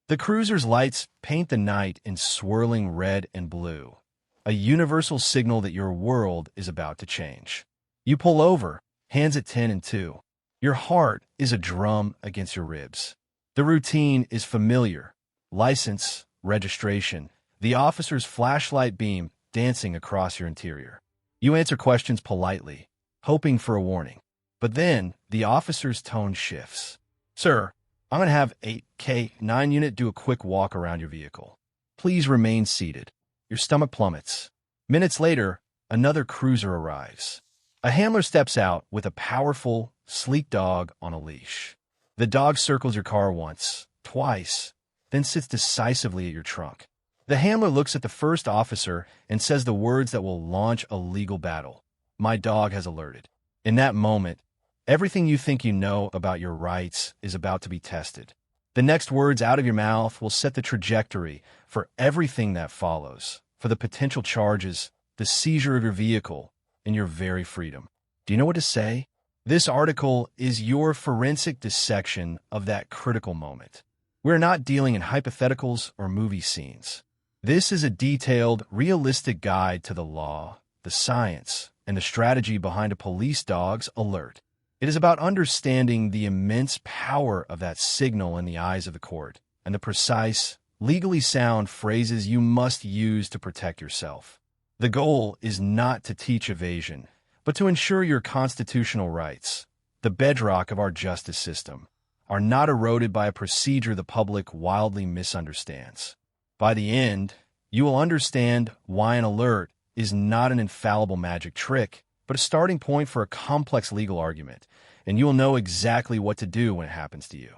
The cruiser's lights paint the night in swirling red and blue, a universal signal that your world is about to change. You pull over, hands at 10 and 2. Your heart is a drum against your ribs. The routine is familiar. License, registration, the officer's flashlight beam dancing across your interior. You answer questions politely, hoping for a warning. But then, the officer's tone shifts. Sir, I'm going to have 8K9 unit do a quick walk around your vehicle. Please remain seated. Your stomach plummets. Minutes later, another cruiser arrives. A handler steps out with a powerful, sleek dog on a leash. The dog circles your car once, twice, then sits decisively at your trunk. The handler looks at the first officer and says the words that will launch a legal battle. My dog has alerted. In that moment, everything you think you know about your rights is about to be tested. The next words out of your mouth will set the trajectory for everything that follows, for the potential charges, the seizure of your vehicle, and your very freedom. Do you know what to say? This article is your forensic dissection of that critical moment. We're not dealing in hypotheticals or movie scenes. This is a detailed, realistic guide to the law, the science, and the strategy behind a police dog's alert. It is about understanding the immense power of that signal in the eyes of the court and the precise, legally sound phrases you must use to protect yourself. The goal is not to teach evasion, but to ensure your constitutional rights, the bedrock of our justice system, are not eroded by a procedure the public wildly misunderstands. By the end, you will understand why an alert is not an infallible magic trick, but a starting point for a complex legal argument, and you will know exactly what to do when it happens to you.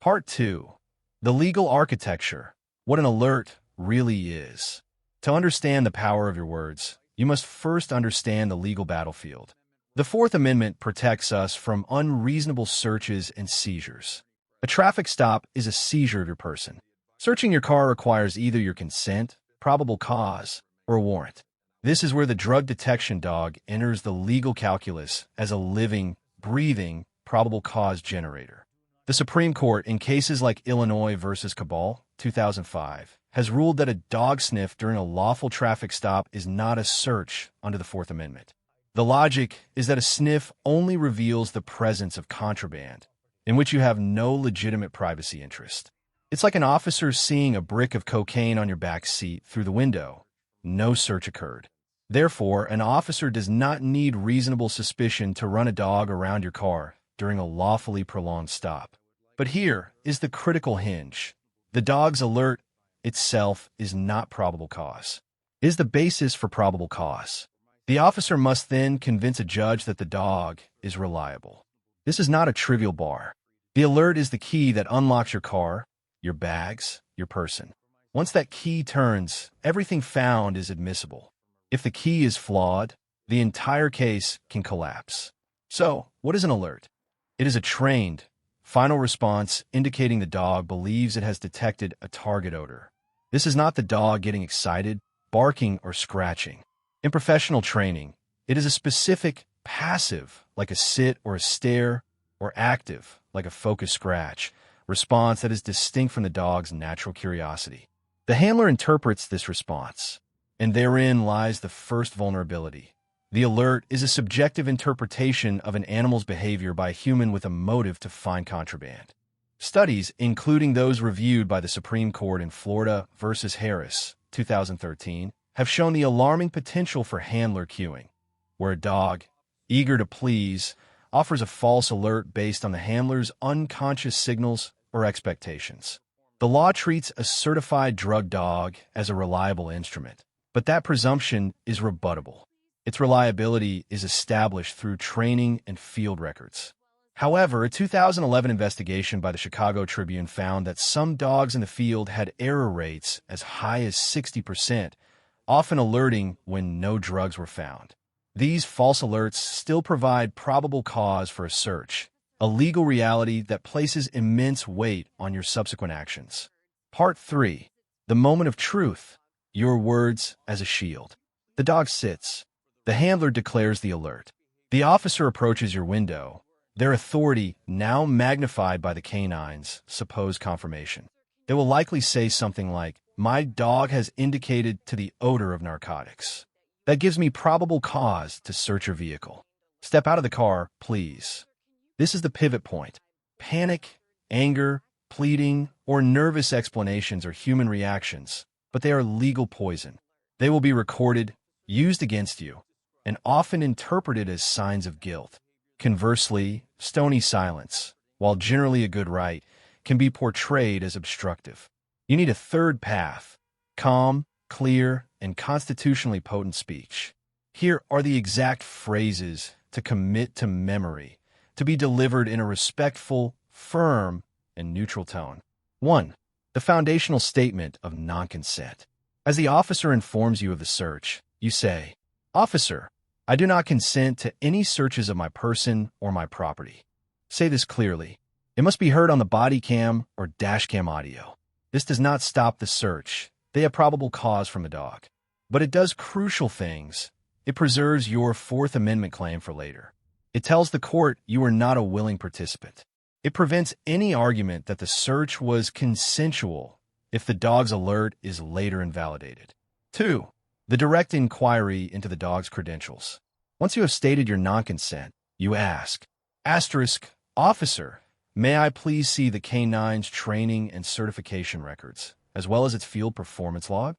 Part 2. The legal architecture, what an alert really is. To understand the power of your words, you must first understand the legal battlefield. The Fourth Amendment protects us from unreasonable searches and seizures. A traffic stop is a seizure of your person. Searching your car requires either your consent, probable cause, or a warrant. This is where the drug detection dog enters the legal calculus as a living, breathing, probable cause generator. The Supreme Court, in cases like Illinois versus Cabal, 2005, has ruled that a dog sniff during a lawful traffic stop is not a search under the Fourth Amendment. The logic is that a sniff only reveals the presence of contraband, in which you have no legitimate privacy interest. It's like an officer seeing a brick of cocaine on your back seat through the window. No search occurred. Therefore, an officer does not need reasonable suspicion to run a dog around your car during a lawfully prolonged stop. But here is the critical hinge. The dog's alert itself is not probable cause. It is the basis for probable cause. The officer must then convince a judge that the dog is reliable. This is not a trivial bar. The alert is the key that unlocks your car, your bags, your person. Once that key turns, everything found is admissible. If the key is flawed, the entire case can collapse. So, what is an alert? It is a trained, final response indicating the dog believes it has detected a target odor. This is not the dog getting excited, barking, or scratching. In professional training, it is a specific passive, like a sit or a stare, or active, like a focused scratch, response that is distinct from the dog's natural curiosity. The handler interprets this response, and therein lies the first vulnerability. The alert is a subjective interpretation of an animal's behavior by a human with a motive to find contraband. Studies, including those reviewed by the Supreme Court in Florida versus Harris, 2013, have shown the alarming potential for handler cueing, where a dog, eager to please, offers a false alert based on the handler's unconscious signals or expectations. The law treats a certified drug dog as a reliable instrument, but that presumption is rebuttable. Its reliability is established through training and field records. However, a 2011 investigation by the Chicago Tribune found that some dogs in the field had error rates as high as 60%, often alerting when no drugs were found. These false alerts still provide probable cause for a search, a legal reality that places immense weight on your subsequent actions. Part 3. The moment of truth. Your words as a shield. The dog sits. The handler declares the alert. The officer approaches your window, their authority now magnified by the canine's supposed confirmation. They will likely say something like, "My dog has indicated to the odor of narcotics. That gives me probable cause to search your vehicle. Step out of the car, please." This is the pivot point. Panic, anger, pleading, or nervous explanations are human reactions, but they are legal poison. They will be recorded, used against you, and often interpreted as signs of guilt. Conversely, stony silence, while generally a good right, can be portrayed as obstructive. You need a third path: calm, clear, and constitutionally potent speech. Here are the exact phrases to commit to memory, to be delivered in a respectful, firm, and neutral tone. 1. The foundational statement of non-consent. As the officer informs you of the search, you say, "Officer, I do not consent to any searches of my person or my property." Say this clearly. It must be heard on the body cam or dash cam audio. This does not stop the search. They have probable cause from the dog. But it does crucial things. It preserves your Fourth Amendment claim for later. It tells the court you are not a willing participant. It prevents any argument that the search was consensual if the dog's alert is later invalidated. 2. The direct inquiry into the dog's credentials. Once you have stated your non-consent, you ask, "Officer, may I please see the K9's training and certification records, as well as its field performance log?"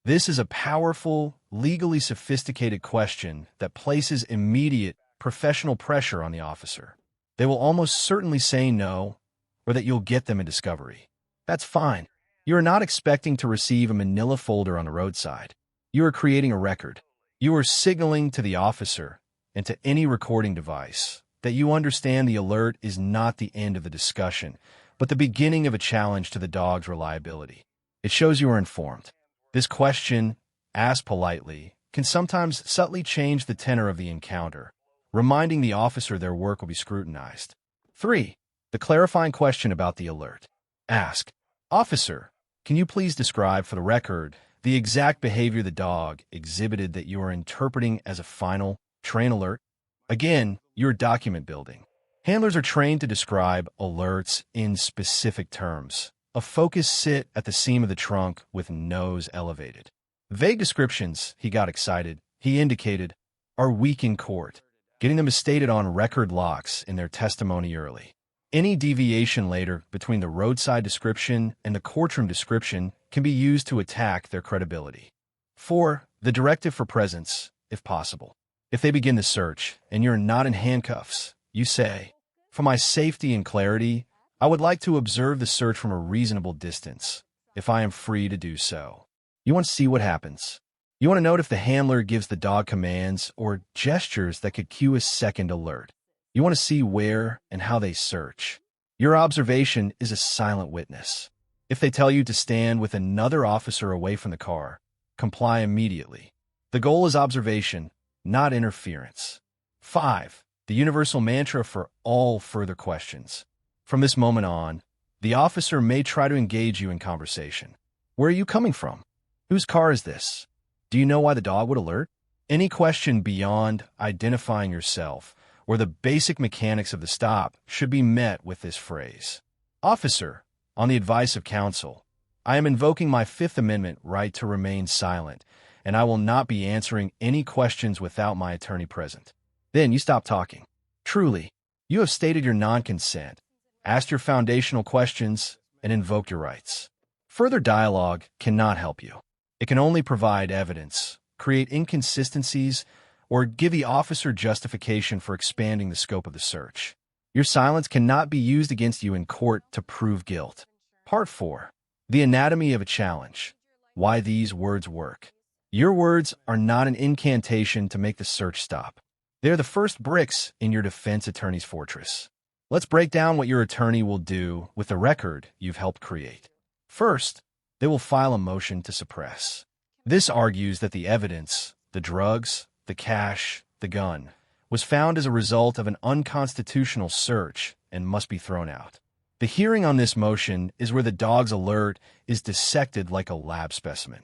This is a powerful, legally sophisticated question that places immediate, professional pressure on the officer. They will almost certainly say no, or that you'll get them in discovery. That's fine. You are not expecting to receive a manila folder on the roadside. You are creating a record. You are signaling to the officer and to any recording device that you understand the alert is not the end of the discussion, but the beginning of a challenge to the dog's reliability. It shows you are informed. This question, asked politely, can sometimes subtly change the tenor of the encounter, reminding the officer their work will be scrutinized. 3. The clarifying question about the alert. Ask, "Officer, can you please describe for the record the exact behavior the dog exhibited that you are interpreting as a final train alert?" Again, you're document building. Handlers are trained to describe alerts in specific terms. A focused sit at the seam of the trunk with nose elevated. Vague descriptions, "he got excited," "he indicated," are weak in court, getting them stated on record locks in their testimony early. Any deviation later between the roadside description and the courtroom description can be used to attack their credibility. 4. The directive for presence, if possible. If they begin the search and you're not in handcuffs, you say, "For my safety and clarity, I would like to observe the search from a reasonable distance, if I am free to do so." You want to see what happens. You want to note if the handler gives the dog commands or gestures that could cue a second alert. You want to see where and how they search. Your observation is a silent witness. If they tell you to stand with another officer away from the car, comply immediately. The goal is observation, not interference. 5. The universal mantra for all further questions. From this moment on, the officer may try to engage you in conversation. Where are you coming from? Whose car is this? Do you know why the dog would alert? Any question beyond identifying yourself or the basic mechanics of the stop should be met with this phrase. "Officer, on the advice of counsel, I am invoking my Fifth Amendment right to remain silent, and I will not be answering any questions without my attorney present." Then you stop talking. Truly, you have stated your non-consent, asked your foundational questions, and invoked your rights. Further dialogue cannot help you. It can only provide evidence, create inconsistencies, or give the officer justification for expanding the scope of the search. Your silence cannot be used against you in court to prove guilt. Part 4. The anatomy of a challenge. Why these words work. Your words are not an incantation to make the search stop. They are the first bricks in your defense attorney's fortress. Let's break down what your attorney will do with the record you've helped create. First, they will file a motion to suppress. This argues that the evidence, the drugs, the cash, the gun, was found as a result of an unconstitutional search and must be thrown out. The hearing on this motion is where the dog's alert is dissected like a lab specimen.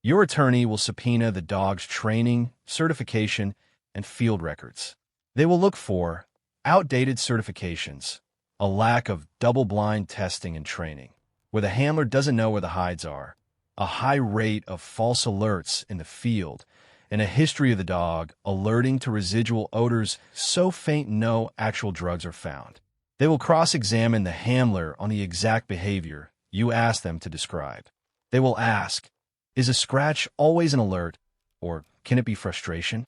Your attorney will subpoena the dog's training, certification, and field records. They will look for outdated certifications, a lack of double-blind testing and training, where the handler doesn't know where the hides are, a high rate of false alerts in the field, and a history of the dog alerting to residual odors so faint no actual drugs are found. They will cross-examine the handler on the exact behavior you ask them to describe. They will ask, is a scratch always an alert, or can it be frustration?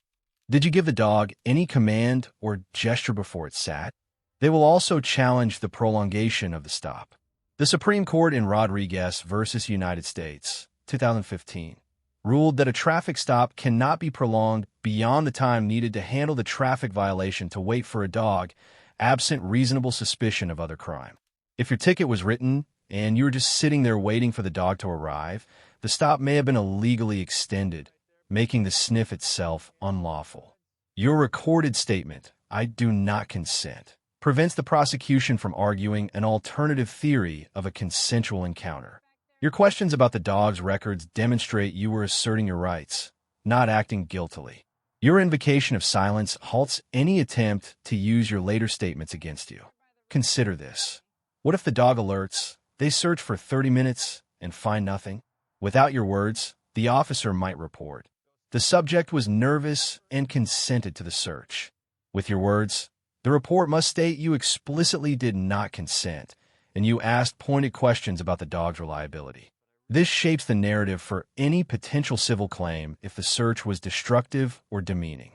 Did you give the dog any command or gesture before it sat? They will also challenge the prolongation of the stop. The Supreme Court in Rodriguez versus United States, 2015, ruled that a traffic stop cannot be prolonged beyond the time needed to handle the traffic violation to wait for a dog, absent reasonable suspicion of other crime. If your ticket was written and you were just sitting there waiting for the dog to arrive, the stop may have been illegally extended, making the sniff itself unlawful. Your recorded statement, "I do not consent," prevents the prosecution from arguing an alternative theory of a consensual encounter. Your questions about the dog's records demonstrate you were asserting your rights, not acting guiltily. Your invocation of silence halts any attempt to use your later statements against you. Consider this. What if the dog alerts, they search for 30 minutes and find nothing? Without your words, the officer might report, the subject was nervous and consented to the search. With your words, the report must state you explicitly did not consent, and you asked pointed questions about the dog's reliability. This shapes the narrative for any potential civil claim if the search was destructive or demeaning.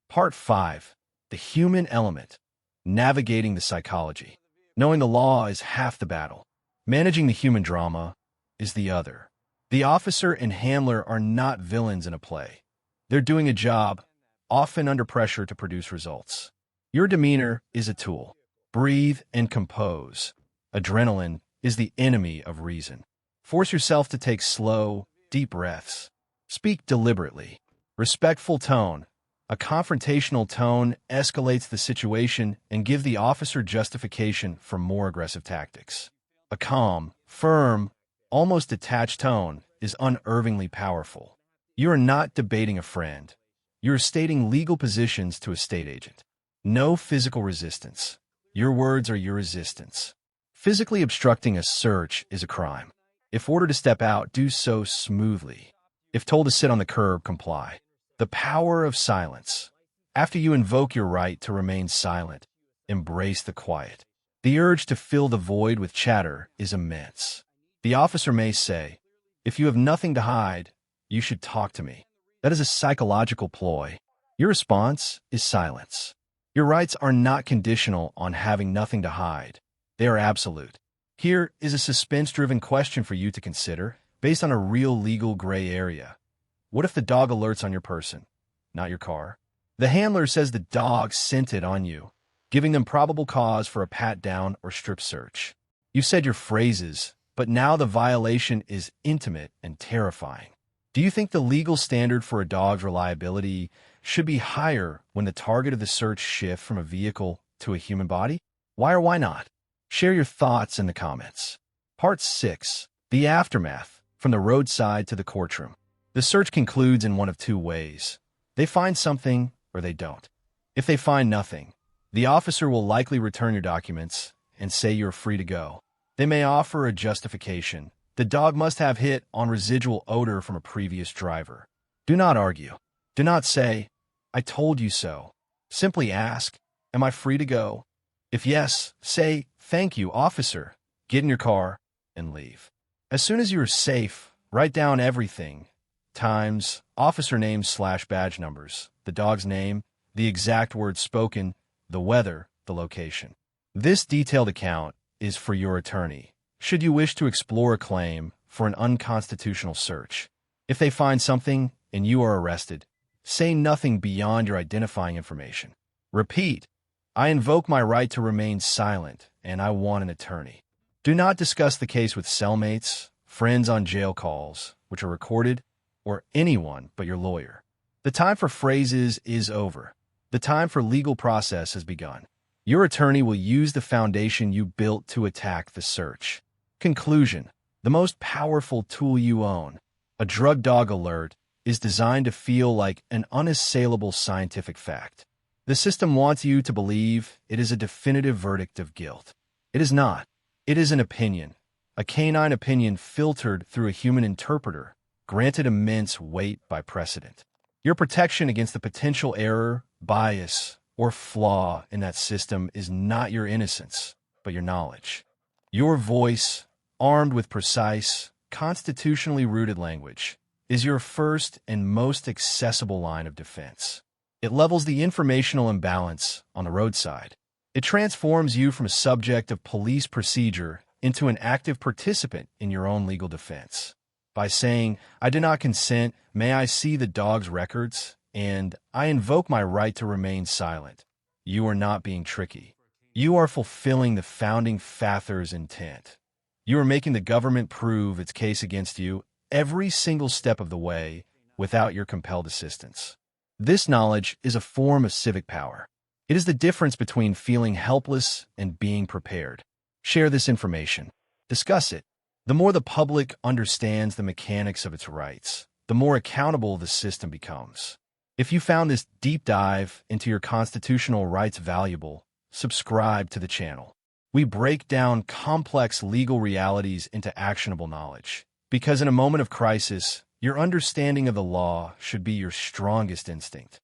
Part 5. The Human Element. Navigating the Psychology. Knowing the law is half the battle. Managing the human drama is the other. The officer and handler are not villains in a play. They're doing a job, often under pressure to produce results. Your demeanor is a tool. Breathe and compose. Adrenaline is the enemy of reason. Force yourself to take slow, deep breaths. Speak deliberately. Respectful tone. A confrontational tone escalates the situation and gives the officer justification for more aggressive tactics. A calm, firm, almost detached tone is unnervingly powerful. You are not debating a friend. You are stating legal positions to a state agent. No physical resistance. Your words are your resistance. Physically obstructing a search is a crime. If ordered to step out, do so smoothly. If told to sit on the curb, comply. The power of silence. After you invoke your right to remain silent, embrace the quiet. The urge to fill the void with chatter is immense. The officer may say, if you have nothing to hide, you should talk to me. That is a psychological ploy. Your response is silence. Your rights are not conditional on having nothing to hide. They are absolute. Here is a suspense-driven question for you to consider, based on a real legal gray area. What if the dog alerts on your person, not your car? The handler says the dog scented on you, giving them probable cause for a pat-down or strip search. You've said your phrases, but now the violation is intimate and terrifying. Do you think the legal standard for a dog's reliability should be higher when the target of the search shifts from a vehicle to a human body? Why or why not? Share your thoughts in the comments. Part 6. The Aftermath. From the roadside to the courtroom. The search concludes in one of two ways. They find something or they don't. If they find nothing, the officer will likely return your documents and say you're free to go. They may offer a justification. The dog must have hit on residual odor from a previous driver. Do not argue. Do not say, I told you so. Simply ask, am I free to go? If yes, say, thank you, officer. Get in your car and leave. As soon as you are safe, write down everything. Times, officer names / badge numbers, the dog's name, the exact words spoken, the weather, the location. This detailed account is for your attorney, should you wish to explore a claim for an unconstitutional search. If they find something and you are arrested, say nothing beyond your identifying information. Repeat, I invoke my right to remain silent and I want an attorney. Do not discuss the case with cellmates, friends on jail calls, which are recorded, or anyone but your lawyer. The time for phrases is over. The time for legal process has begun. Your attorney will use the foundation you built to attack the search. Conclusion. The most powerful tool you own, a drug dog alert, is designed to feel like an unassailable scientific fact. The system wants you to believe it is a definitive verdict of guilt. It is not. It is an opinion, a canine opinion filtered through a human interpreter, granted immense weight by precedent. Your protection against the potential error, bias, or flaw in that system is not your innocence, but your knowledge. Your voice, armed with precise, constitutionally rooted language, is your first and most accessible line of defense. It levels the informational imbalance on the roadside. It transforms you from a subject of police procedure into an active participant in your own legal defense. By saying, "I do not consent, may I see the dog's records?" and "I invoke my right to remain silent," you are not being tricky. You are fulfilling the founding fathers' intent. You are making the government prove its case against you every single step of the way without your compelled assistance. This knowledge is a form of civic power. It is the difference between feeling helpless and being prepared. Share this information. Discuss it. The more the public understands the mechanics of its rights, the more accountable the system becomes. If you found this deep dive into your constitutional rights valuable, subscribe to the channel. We break down complex legal realities into actionable knowledge, because in a moment of crisis, your understanding of the law should be your strongest instinct.